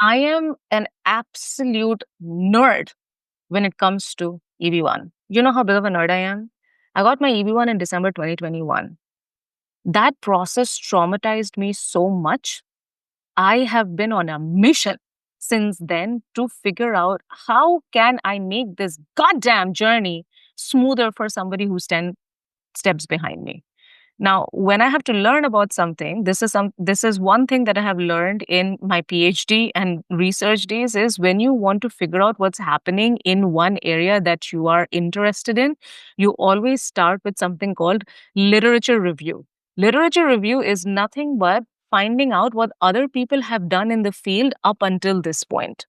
I am an absolute nerd when it comes to EB1. You know how big of a nerd I am? I got my EB1 in December 2021. That process traumatized me so much. I have been on a mission since then to figure out how can I make this goddamn journey smoother for somebody who's 10 steps behind me. Now, when I have to learn about something, this is one thing that I have learned in my PhD and research days is when you want to figure out what's happening in one area that you are interested in, you always start with something called literature review. Literature review is nothing but finding out what other people have done in the field up until this point.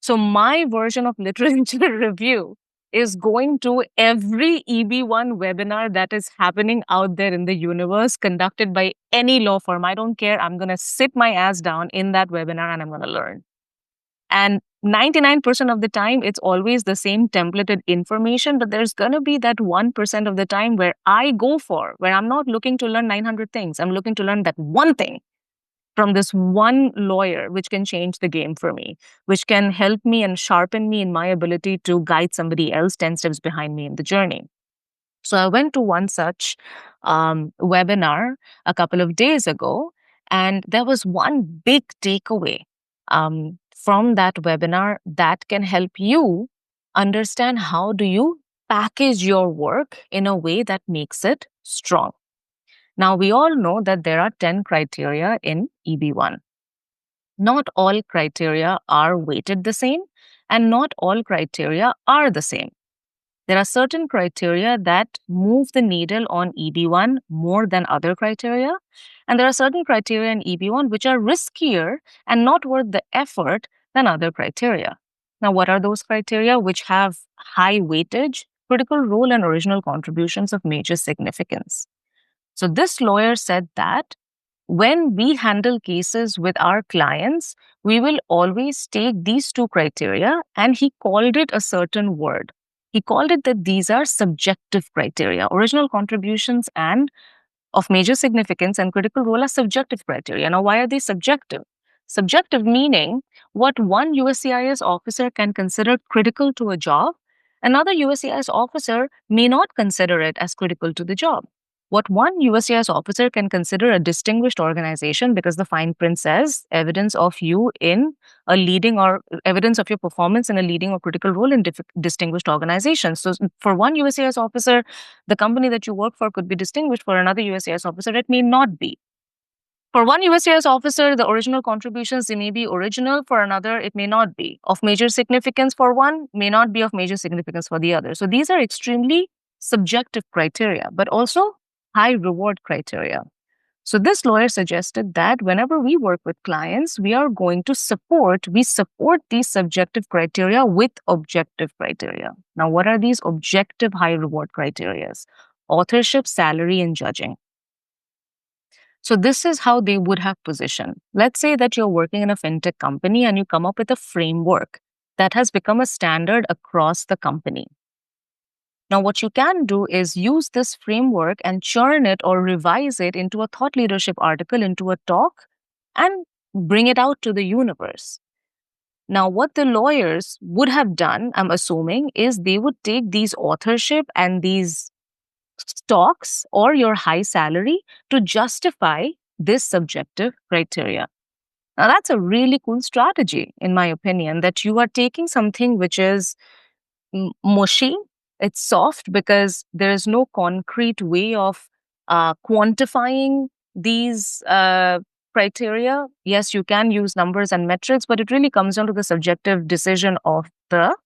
So my version of literature review is going to every EB1 webinar that is happening out there in the universe conducted by any law firm. I don't care. I'm going to sit my ass down in that webinar and I'm going to learn. And 99% of the time, it's always the same templated information, but there's going to be that 1% of the time where where I'm not looking to learn 900 things. I'm looking to learn that one thing from this one lawyer, which can change the game for me, which can help me and sharpen me in my ability to guide somebody else 10 steps behind me in the journey. So I went to one such webinar a couple of days ago, and there was one big takeaway from that webinar that can help you understand how do you package your work in a way that makes it strong. Now, we all know that there are 10 criteria in EB1. Not all criteria are weighted the same, and not all criteria are the same. There are certain criteria that move the needle on EB1 more than other criteria, and there are certain criteria in EB1 which are riskier and not worth the effort than other criteria. Now, what are those criteria which have high weightage, critical role, and original contributions of major significance? So this lawyer said that when we handle cases with our clients, we will always take these two criteria, and he called it a certain word. He called it that these are subjective criteria. Original contributions and of major significance and critical role are subjective criteria. Now, why are they subjective? Subjective meaning what one USCIS officer can consider critical to a job, another USCIS officer may not consider it as critical to the job. What one USCIS officer can consider a distinguished organization because the fine print says evidence of you in a leading or evidence of your performance in a leading or critical role in distinguished organizations. So for one USCIS officer, the company that you work for could be distinguished. For another USCIS officer, it may not be. For one USCIS officer, the original contributions, they may be original. For another, it may not be. Of major significance for one, may not be of major significance for the other. So these are extremely subjective criteria, but also high reward criteria. So this lawyer suggested that whenever we work with clients, we support these subjective criteria with objective criteria. Now, what are these objective high reward criteria? Authorship, salary, and judging. So this is how they would have positioned. Let's say that you're working in a fintech company and you come up with a framework that has become a standard across the company. Now, what you can do is use this framework and churn it or revise it into a thought leadership article, into a talk, and bring it out to the universe. Now, what the lawyers would have done, I'm assuming, is they would take these authorship and these stocks or your high salary to justify this subjective criteria. Now, that's a really cool strategy, in my opinion, that you are taking something which is mushy, it's soft because there is no concrete way of quantifying these criteria. Yes, you can use numbers and metrics, but it really comes down to the subjective decision of the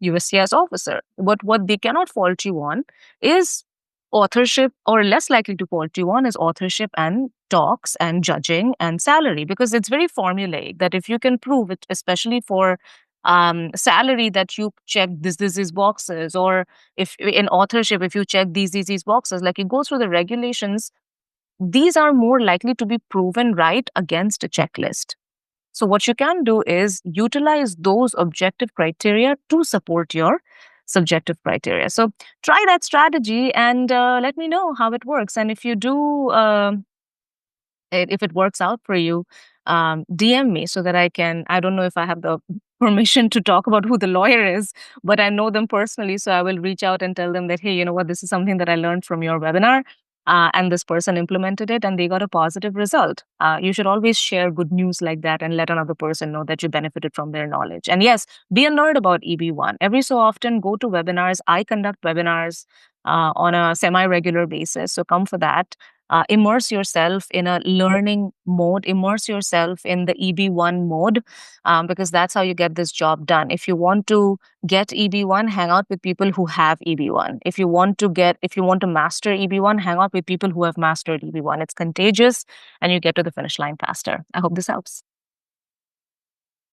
USCIS officer. But what they cannot fault you on is authorship, or less likely to fault you on is authorship and talks and judging and salary, because it's very formulaic that if you can prove it, especially for salary, that you check these boxes, or if in authorship, if you check these boxes, like you go through the regulations, these are more likely to be proven right against a checklist. So what you can do is utilize those objective criteria to support your subjective criteria. So try that strategy and let me know how it works. And if you do, if it works out for you, DM me so that I don't know if I have the permission to talk about who the lawyer is, but I know them personally. So I will reach out and tell them that, hey, you know what, this is something that I learned from your webinar. And this person implemented it and they got a positive result. You should always share good news like that and let another person know that you benefited from their knowledge. And yes, be a nerd about EB1. Every so often, go to webinars. I conduct webinars on a semi regular basis. So come for that. Immerse yourself in a learning mode, immerse yourself in the EB1 mode, because that's how you get this job done. If you want to get EB1, hang out with people who have EB1. If you want to master EB1, hang out with people who have mastered EB1. It's contagious and you get to the finish line faster. I hope this helps.